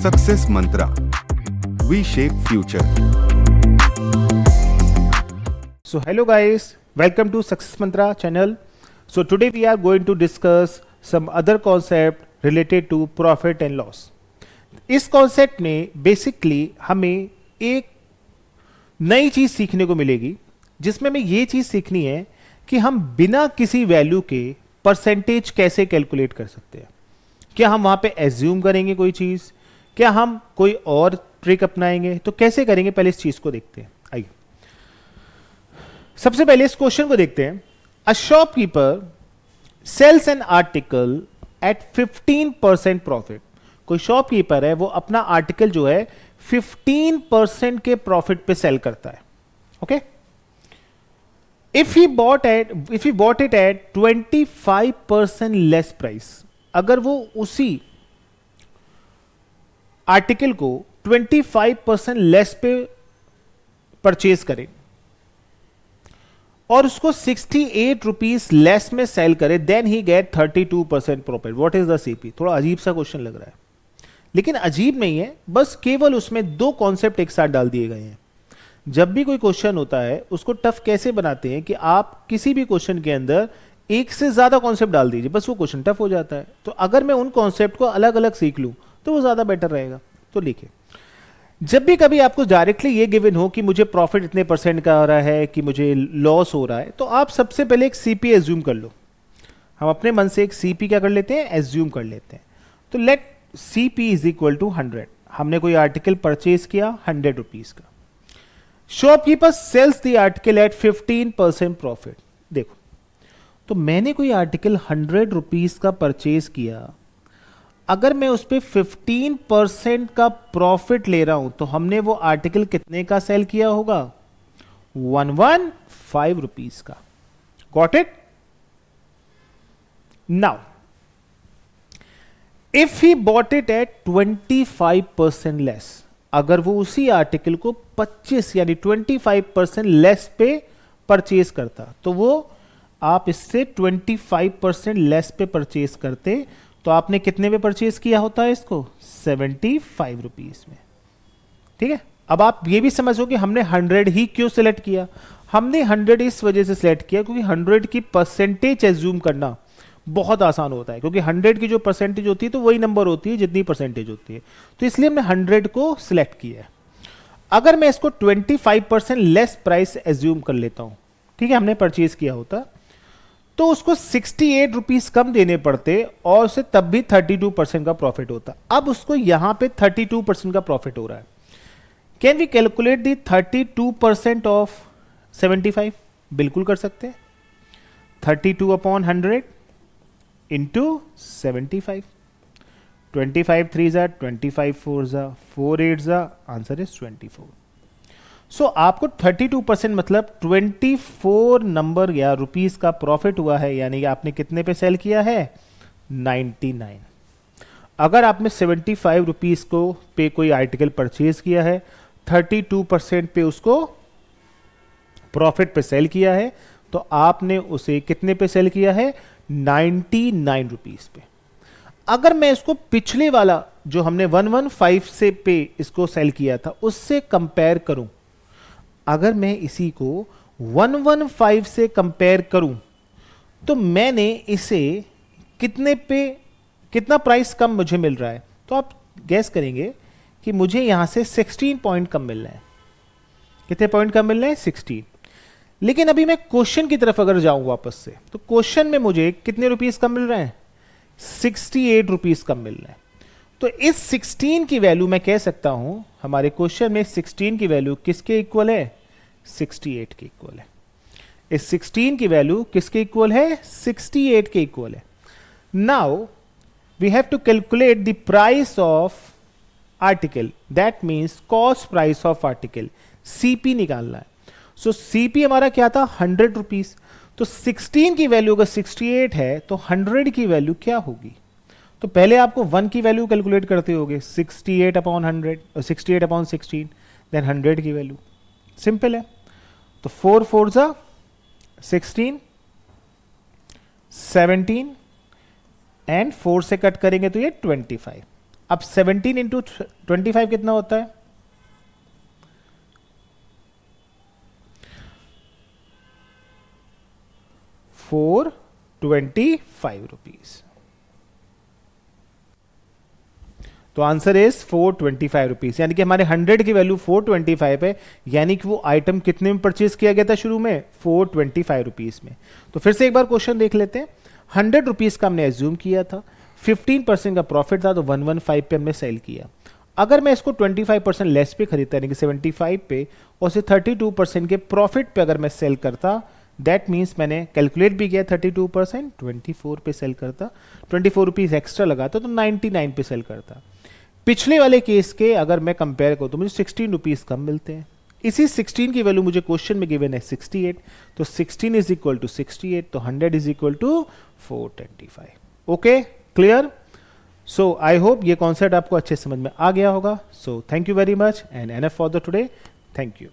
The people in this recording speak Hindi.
Success Mantra. We shape future. So hello guys, welcome to Success Mantra channel. So today we are going to discuss some other concept related to profit and loss. इस कॉन्सेप्ट में बेसिकली हमें एक नई चीज सीखने को मिलेगी जिसमें हमें ये चीज सीखनी है कि हम बिना किसी वैल्यू के परसेंटेज कैसे कैलकुलेट कर सकते हैं. क्या हम वहां पे एज्यूम करेंगे कोई चीज, क्या हम कोई और ट्रिक अपनाएंगे, तो कैसे करेंगे पहले इस चीज को देखते हैं. आइए सबसे पहले इस क्वेश्चन को देखते हैं. A shopkeeper sells an article at 15% profit. कोई शॉपकीपर है, वो अपना आर्टिकल जो है 15% के प्रॉफिट पे सेल करता है. Okay, if he bought it at 25% less price, अगर वो उसी आर्टिकल को 25% लेस पे परचेज करे और उसको 68 रुपीज लेस में सेल करे, then he get 32% profit. What is the CP? थोड़ा अजीब सा क्वेश्चन लग रहा है, लेकिन अजीब नहीं है, बस केवल उसमें दो कॉन्सेप्ट एक साथ डाल दिए गए हैं. जब भी कोई क्वेश्चन होता है उसको टफ कैसे बनाते हैं कि आप किसी भी क्वेश्चन के अंदर एक से ज्यादा कॉन्सेप्ट डाल दीजिए, बस वो क्वेश्चन टफ हो जाता है. तो अगर मैं उन कॉन्सेप्ट को अलग अलग सीख लूं तो वो ज्यादा बेटर रहेगा. तो लिखिए, जब भी कभी आपको डायरेक्टली ये गिवन हो कि मुझे प्रॉफिट इतने परसेंट का हो रहा है कि मुझे लॉस हो रहा है, तो आप सबसे पहले एक सीपी एज्यूम कर लो. हम अपने मन से एक सीपी क्या कर लेते हैं, एज्यूम कर लेते हैं. तो let CP is equal to 100. हमने कोई आर्टिकल परचेज किया 100 रुपीज का. Shopkeeper sells the article at 15% profit. देखो, तो मैंने कोई आर्टिकल 100 रुपीज का परचेज किया, अगर मैं उस पर 15% का प्रॉफिट ले रहा हूं तो हमने वो आर्टिकल कितने का सेल किया होगा? 115 रुपीज का. Got it? Now if he bought it at 25% less, अगर वो उसी आर्टिकल को 25 यानी 25% लेस पे परचेज करता, तो वो आप इससे 25% लेस पे परचेज करते तो आपने कितने पे परचेज किया होता है इसको? 75 रुपीज में. ठीक है, अब आप ये भी समझो कि हमने 100 ही क्यों सिलेक्ट किया. हमने 100 इस वजह से सिलेक्ट किया क्योंकि 100 की परसेंटेज एज्यूम करना बहुत आसान होता है, क्योंकि 100 की जो परसेंटेज होती है तो वही नंबर होती है जितनी परसेंटेज होती है. तो इसलिए हमने 100 को सिलेक्ट किया है. अगर मैं इसको 25% लेस प्राइस एज्यूम कर लेता हूं, ठीक है, हमने परचेज किया होता, तो उसको 68 रुपीज कम देने पड़ते और उसे तब भी 32% का प्रॉफिट होता. अब उसको यहां पे 32% का प्रॉफिट हो रहा है. Can we calculate the 32% of 75? बिल्कुल कर सकते हैं. 32 अपॉन 100 इंटू 75. 25 3 जा 25 4 जा 4 8 जा, आंसर इज 24. सो आपको 32% मतलब 24 नंबर या रुपीस का प्रॉफिट हुआ है, यानी कि आपने कितने पे सेल किया है? 99. अगर आपने 75 रुपीस को पे कोई आर्टिकल परचेज किया है, 32% पे उसको प्रॉफिट पे सेल किया है, तो आपने उसे कितने पे सेल किया है? 99 रुपीस पे. अगर मैं इसको पिछले वाला जो हमने 115 से पे इसको सेल किया था उससे कंपेयर करूं, अगर मैं इसी को 115 से कंपेयर करूं, तो मैंने इसे कितने पे, कितना प्राइस कम मुझे मिल रहा है? तो आप गैस करेंगे कि मुझे यहां से 16 पॉइंट कम मिल रहा है. कितने पॉइंट कम मिल रहे हैं? 16. लेकिन अभी मैं क्वेश्चन की तरफ अगर जाऊं वापस से, तो क्वेश्चन में मुझे कितने रुपीस कम मिल रहे हैं? 68 रुपीस कम मिल रहे हैं. तो इस 16 की वैल्यू मैं कह सकता हूं, हमारे क्वेश्चन में 16 की वैल्यू किसके इक्वल है? 68 के इक्वल है. इस 16 की वैल्यू किसके इक्वल है? 68 के इक्वल है. Now we have to calculate the price of article, that means cost price of article. CP निकालना है. सो सीपी हमारा क्या था? 100 रुपीज. तो 16 की वैल्यू अगर 68 है तो 100 की वैल्यू क्या होगी? तो पहले आपको 1 की वैल्यू कैलकुलेट करते होगे, 68 अपॉन 100, 68 अपॉन 16, देन 100 की वैल्यू. सिंपल है. तो 4 4 जा 16, 17 एंड 4 से कट करेंगे तो ये 25. अब 17 इंटू 25 कितना होता है? 425 रुपीज। तो आंसर इज 425 रुपीज, यानी कि हमारे 100 की वैल्यू 425 है, यानी कि वो आइटम कितने में परचेज किया गया था शुरू में? 425 रुपीज में। तो फिर से एक बार क्वेश्चन देख लेते हैं। 100 रुपीज का हमने एज्यूम किया था, 15% का प्रॉफिट था, तो 115 पे हमने सेल किया। अगर मैं इसको 25% लेस पे खरीदता, यानी कि 75 पे, और उसे 32% के प्रॉफिट पे अगर मैं सेल करता, दैट मीन्स मैंने कैलकुलेट भी किया 32%, 24 पे सेल करता, 24 रुपीज एक्स्ट्रा लगाता तो 99 पे सेल करता। पिछले वाले केस के अगर मैं कंपेयर करूं तो मुझे 16 रुपीज कम मिलते हैं। इसी 16 की वैल्यू मुझे क्वेश्चन में गिवन है 68, तो 16 इज इक्वल टू 68, तो 100 is equal to 425। Okay, clear? So I hope ये कॉन्सेप्ट आपको अच्छे समझ में आ गया होगा। So thank you very much and enough for the today. Thank you.